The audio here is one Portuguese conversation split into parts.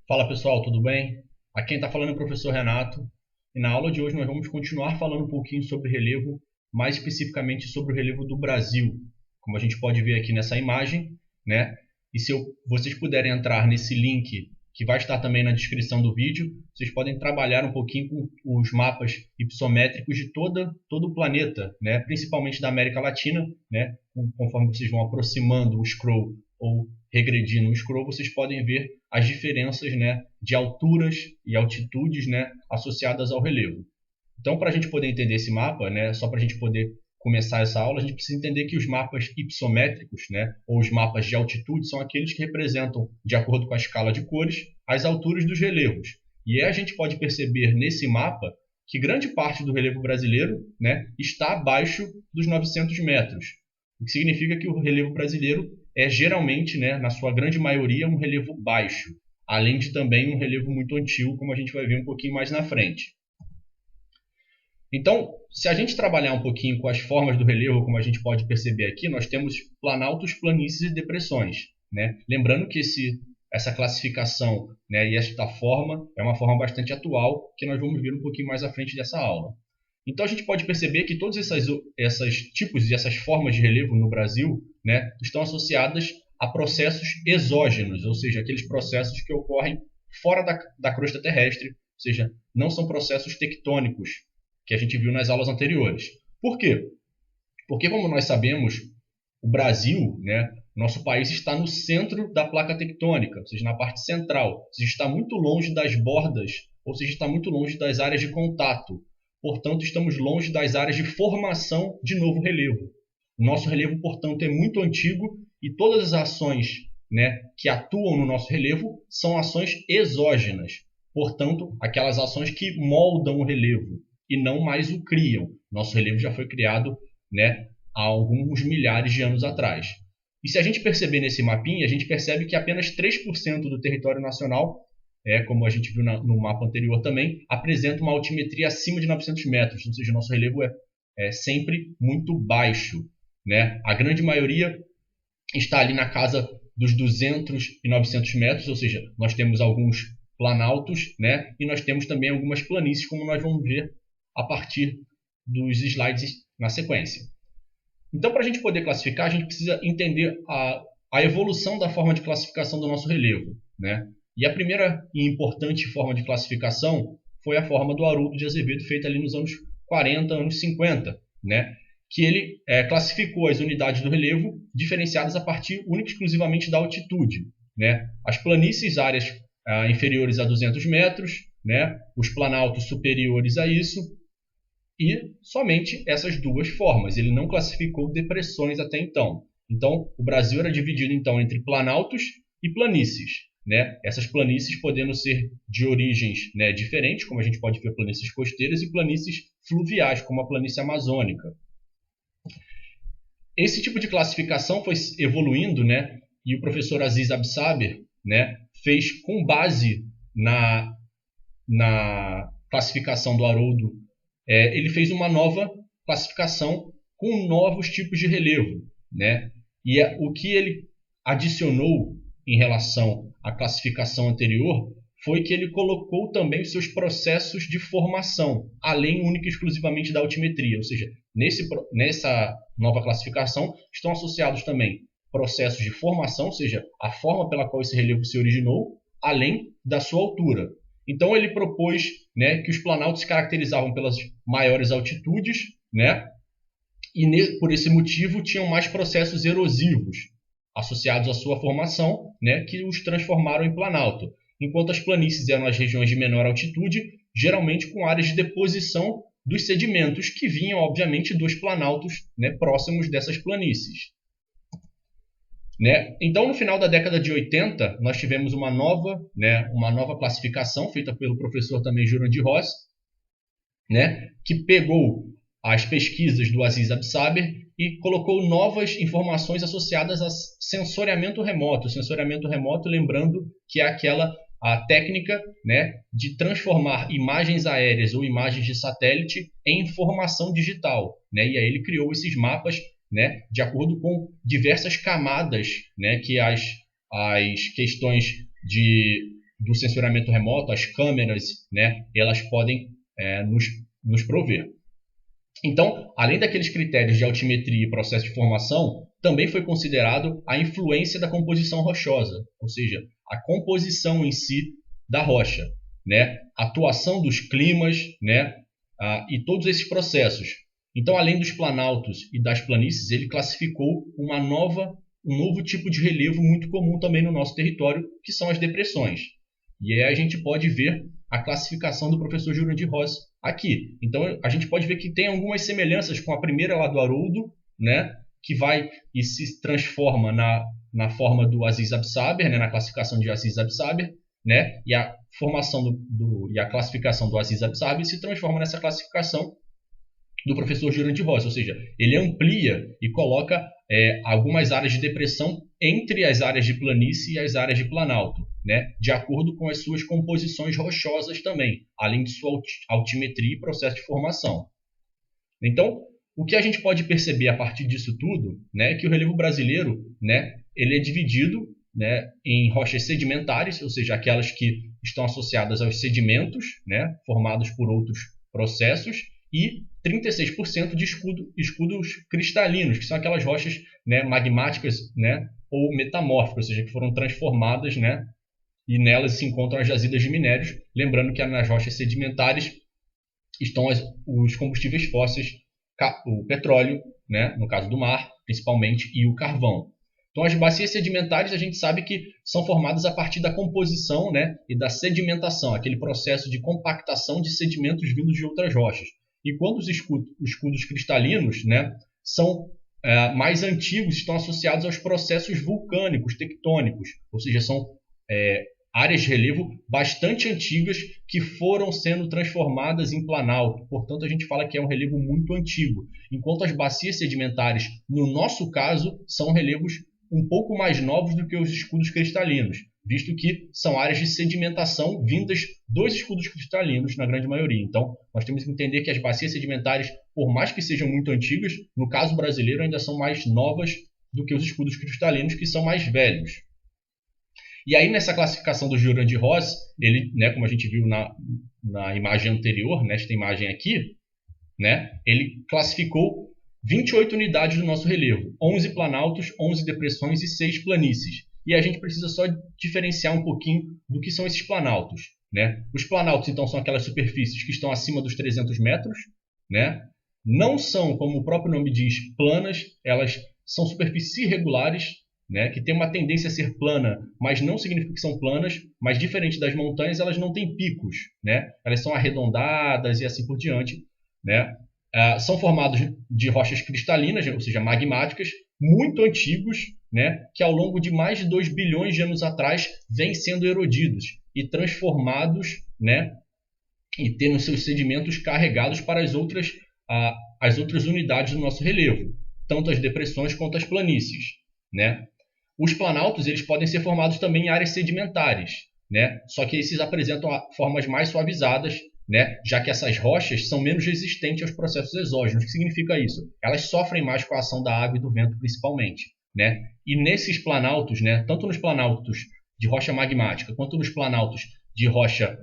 Fala pessoal, tudo bem? Aqui quem está falando é o professor Renato e na aula de hoje nós vamos continuar falando um pouquinho sobre relevo, mais especificamente sobre o relevo do Brasil, como a gente pode ver aqui nessa imagem, né? E se vocês puderem entrar nesse link que vai estar também na descrição do vídeo, vocês podem trabalhar um pouquinho com os mapas hipossométricos de todo o planeta, né? Principalmente da América Latina, né? Conforme vocês vão aproximando o scroll ou regredindo o scroll, vocês podem ver as diferenças, né, de alturas e altitudes, né, associadas ao relevo. Então, para a gente poder entender esse mapa, né, só para a gente poder começar essa aula, a gente precisa entender que os mapas hipossométricos, né, ou os mapas de altitude, são aqueles que representam, de acordo com a escala de cores, as alturas dos relevos. E aí a gente pode perceber nesse mapa que grande parte do relevo brasileiro, né, está abaixo dos 900 metros, o que significa que o relevo brasileiro é geralmente, né, na sua grande maioria, um relevo baixo, além de também um relevo muito antigo, como a gente vai ver um pouquinho mais na frente. Então, se a gente trabalhar um pouquinho com as formas do relevo, como a gente pode perceber aqui, nós temos planaltos, planícies e depressões, né? Lembrando que essa classificação, né, e esta forma é uma forma bastante atual, que nós vamos ver um pouquinho mais à frente dessa aula. Então a gente pode perceber que todos esses tipos e essas formas de relevo no Brasil, né, estão associadas a processos exógenos, ou seja, aqueles processos que ocorrem fora da crosta terrestre, ou seja, não são processos tectônicos que a gente viu nas aulas anteriores. Por quê? Porque, como nós sabemos, o Brasil, né, nosso país está no centro da placa tectônica, ou seja, na parte central, ou seja, está muito longe das bordas, ou seja, está muito longe das áreas de contato. Portanto, estamos longe das áreas de formação de novo relevo. O nosso relevo, portanto, é muito antigo e todas as ações, né, que atuam no nosso relevo são ações exógenas. Portanto, aquelas ações que moldam o relevo e não mais o criam. Nosso relevo já foi criado, né, há alguns milhares de anos atrás. E se a gente perceber nesse mapinha, a gente percebe que apenas 3% do território nacional, como a gente viu no mapa anterior também, apresenta uma altimetria acima de 900 metros, ou seja, o nosso relevo é sempre muito baixo, né? A grande maioria está ali na casa dos 200 e 900 metros, ou seja, nós temos alguns planaltos, né? E nós temos também algumas planícies, como nós vamos ver a partir dos slides na sequência. Então, para a gente poder classificar, a gente precisa entender a evolução da forma de classificação do nosso relevo, né? E a primeira e importante forma de classificação foi a forma do Haroldo de Azevedo, feita ali nos anos 40, anos 50, né? Que ele classificou as unidades do relevo diferenciadas a partir única e exclusivamente da altitude, né? As planícies, áreas inferiores a 200 metros, né? Os planaltos superiores a isso, e somente essas duas formas. Ele não classificou depressões até então. Então, o Brasil era dividido então entre planaltos e planícies, né? Essas planícies podendo ser de origens, né, diferentes, como a gente pode ver planícies costeiras e planícies fluviais, como a planície amazônica. Esse tipo de classificação foi evoluindo, né? E o professor Aziz Absaber, né, fez com base na classificação do Haroldo, ele fez uma nova classificação com novos tipos de relevo, né? E o que ele adicionou em relação à classificação anterior foi que ele colocou também os seus processos de formação, além única e exclusivamente da altimetria, ou seja, nessa nova classificação estão associados também processos de formação, ou seja, a forma pela qual esse relevo se originou, além da sua altura. Então ele propôs, né, que os planaltos se caracterizavam pelas maiores altitudes, né, e por esse motivo tinham mais processos erosivos associados à sua formação, né, que os transformaram em planalto, enquanto as planícies eram as regiões de menor altitude, geralmente com áreas de deposição dos sedimentos que vinham, obviamente, dos planaltos, né, próximos dessas planícies. Né? Então, no final da década de 80, nós tivemos uma nova classificação feita pelo professor também Jurandir Ross, né, que pegou as pesquisas do Aziz Absaber e colocou novas informações associadas a sensoriamento remoto. Sensoriamento remoto, lembrando que é a técnica, né, de transformar imagens aéreas ou imagens de satélite em informação digital, né? E aí ele criou esses mapas, né, de acordo com diversas camadas, né, que as questões de do sensoramento remoto, as câmeras, né, elas podem nos prover. Então, além daqueles critérios de altimetria e processo de formação, também foi considerado a influência da composição rochosa, ou seja, a composição em si da rocha, né? A atuação dos climas, né? E todos esses processos. Então, além dos planaltos e das planícies, ele classificou um novo tipo de relevo muito comum também no nosso território, que são as depressões. E aí a gente pode ver a classificação do professor Jurandir Rossi aqui. Então, a gente pode ver que tem algumas semelhanças com a primeira lá do Haroldo, né? Que vai e se transforma na forma do Aziz Absaber, né? Na classificação de Aziz Absaber, né? E a formação e a classificação do Aziz Absaber se transforma nessa classificação do professor Jurandir Rossi, ou seja, ele amplia e coloca algumas áreas de depressão entre as áreas de planície e as áreas de planalto, né, de acordo com as suas composições rochosas também, além de sua altimetria e processo de formação. Então, o que a gente pode perceber a partir disso tudo, né, é que o relevo brasileiro, né, ele é dividido, né, em rochas sedimentares, ou seja, aquelas que estão associadas aos sedimentos, né, formados por outros processos, e 36% de escudos cristalinos, que são aquelas rochas, né, magmáticas, né, ou metamórficas, ou seja, que foram transformadas, né, e nelas se encontram as jazidas de minérios. Lembrando que nas rochas sedimentares estão os combustíveis fósseis, o petróleo, né, no caso do mar, principalmente, e o carvão. Então, as bacias sedimentares a gente sabe que são formadas a partir da composição, né, e da sedimentação, aquele processo de compactação de sedimentos vindos de outras rochas. Enquanto os escudos cristalinos, né, são mais antigos, estão associados aos processos vulcânicos, tectônicos, ou seja, são áreas de relevo bastante antigas que foram sendo transformadas em planalto. Portanto, a gente fala que é um relevo muito antigo. Enquanto as bacias sedimentares, no nosso caso, são relevos um pouco mais novos do que os escudos cristalinos, visto que são áreas de sedimentação vindas dos escudos cristalinos, na grande maioria. Então, nós temos que entender que as bacias sedimentares, por mais que sejam muito antigas, no caso brasileiro ainda são mais novas do que os escudos cristalinos, que são mais velhos. E aí, nessa classificação do Jurandir Rossi, ele, né, como a gente viu na imagem anterior, nesta imagem aqui, né, ele classificou 28 unidades do nosso relevo, 11 planaltos, 11 depressões e 6 planícies. E a gente precisa só diferenciar um pouquinho do que são esses planaltos, né? Os planaltos, então, são aquelas superfícies que estão acima dos 300 metros, né? Não são, como o próprio nome diz, planas, elas são superfícies irregulares, né, que tem uma tendência a ser plana, mas não significa que são planas, mas diferente das montanhas, elas não têm picos, né? Elas são arredondadas e assim por diante, né? São formados de rochas cristalinas, ou seja, magmáticas, muito antigos, né, que ao longo de mais de 2 bilhões de anos atrás vêm sendo erodidos e transformados, né, e tendo seus sedimentos carregados para as outras unidades do nosso relevo, tanto as depressões quanto as planícies, né? Os planaltos, eles podem ser formados também em áreas sedimentares, né? Só que esses apresentam formas mais suavizadas, né? Já que essas rochas são menos resistentes aos processos exógenos. O que significa isso? Elas sofrem mais com a ação da água e do vento, principalmente, né? E nesses planaltos, né, tanto nos planaltos de rocha magmática quanto nos planaltos de rocha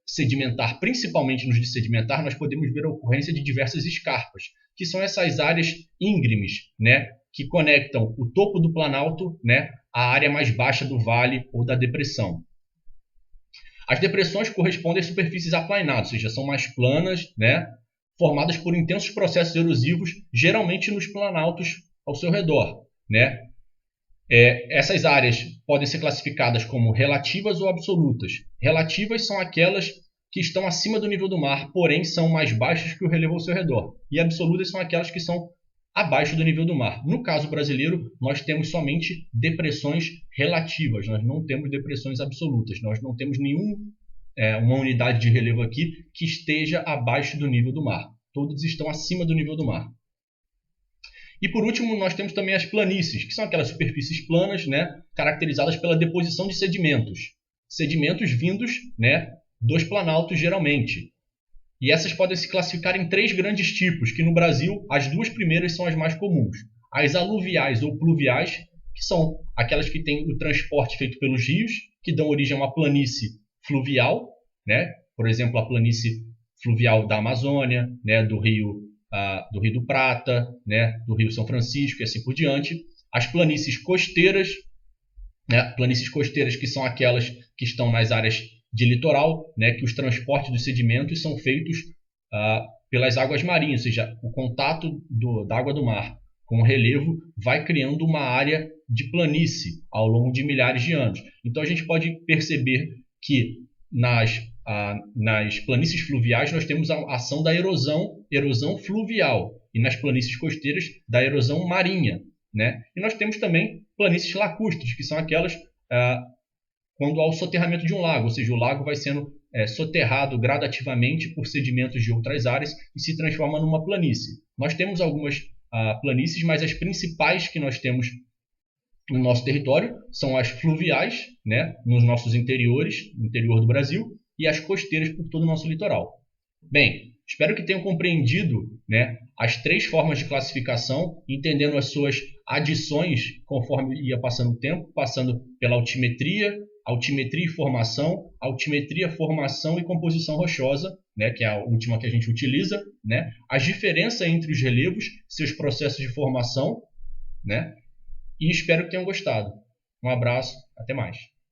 sedimentar, principalmente nos de sedimentar, nós podemos ver a ocorrência de diversas escarpas, que são essas áreas íngremes, né, que conectam o topo do planalto, né, à área mais baixa do vale ou da depressão. As depressões correspondem a superfícies aplainadas, ou seja, são mais planas, né, formadas por intensos processos erosivos, geralmente nos planaltos ao seu redor, né? Essas áreas podem ser classificadas como relativas ou absolutas. Relativas são aquelas que estão acima do nível do mar, porém são mais baixas que o relevo ao seu redor. E absolutas são aquelas que são abaixo do nível do mar. No caso brasileiro, nós temos somente depressões relativas, nós não temos depressões absolutas, nós não temos uma unidade de relevo aqui que esteja abaixo do nível do mar. Todos estão acima do nível do mar. E por último, nós temos também as planícies, que são aquelas superfícies planas, né, caracterizadas pela deposição de sedimentos. Sedimentos vindos, né, dos planaltos, geralmente. E essas podem se classificar em 3 grandes tipos, que no Brasil as 2 primeiras são as mais comuns. As aluviais ou pluviais, que são aquelas que têm o transporte feito pelos rios, que dão origem a uma planície fluvial, né? Por exemplo, a planície fluvial da Amazônia, né? do Rio do Prata, né? do Rio São Francisco e assim por diante. As planícies costeiras, né? Planícies costeiras que são aquelas que estão nas áreas de litoral, né? que os transportes dos sedimentos são feitos pelas águas marinhas, ou seja, o contato da água do mar com o relevo vai criando uma área de planície ao longo de milhares de anos. Então a gente pode perceber que nas planícies fluviais nós temos a ação da erosão fluvial, e nas planícies costeiras da erosão marinha, né? E nós temos também planícies lacustres, que são aquelas quando há o soterramento de um lago, ou seja, o lago vai sendo soterrado gradativamente por sedimentos de outras áreas e se transforma numa planície. Nós temos algumas planícies, mas as principais que nós temos no nosso território são as fluviais, né, nos nossos interiores, no interior do Brasil, e as costeiras por todo o nosso litoral. Bem, espero que tenham compreendido, né, as 3 formas de classificação, entendendo as suas adições conforme ia passando o tempo, passando pela altimetria e formação, altimetria, formação e composição rochosa, né, que é a última que a gente utiliza, né, as diferenças entre os relevos, seus processos de formação, né, e espero que tenham gostado. Um abraço, até mais.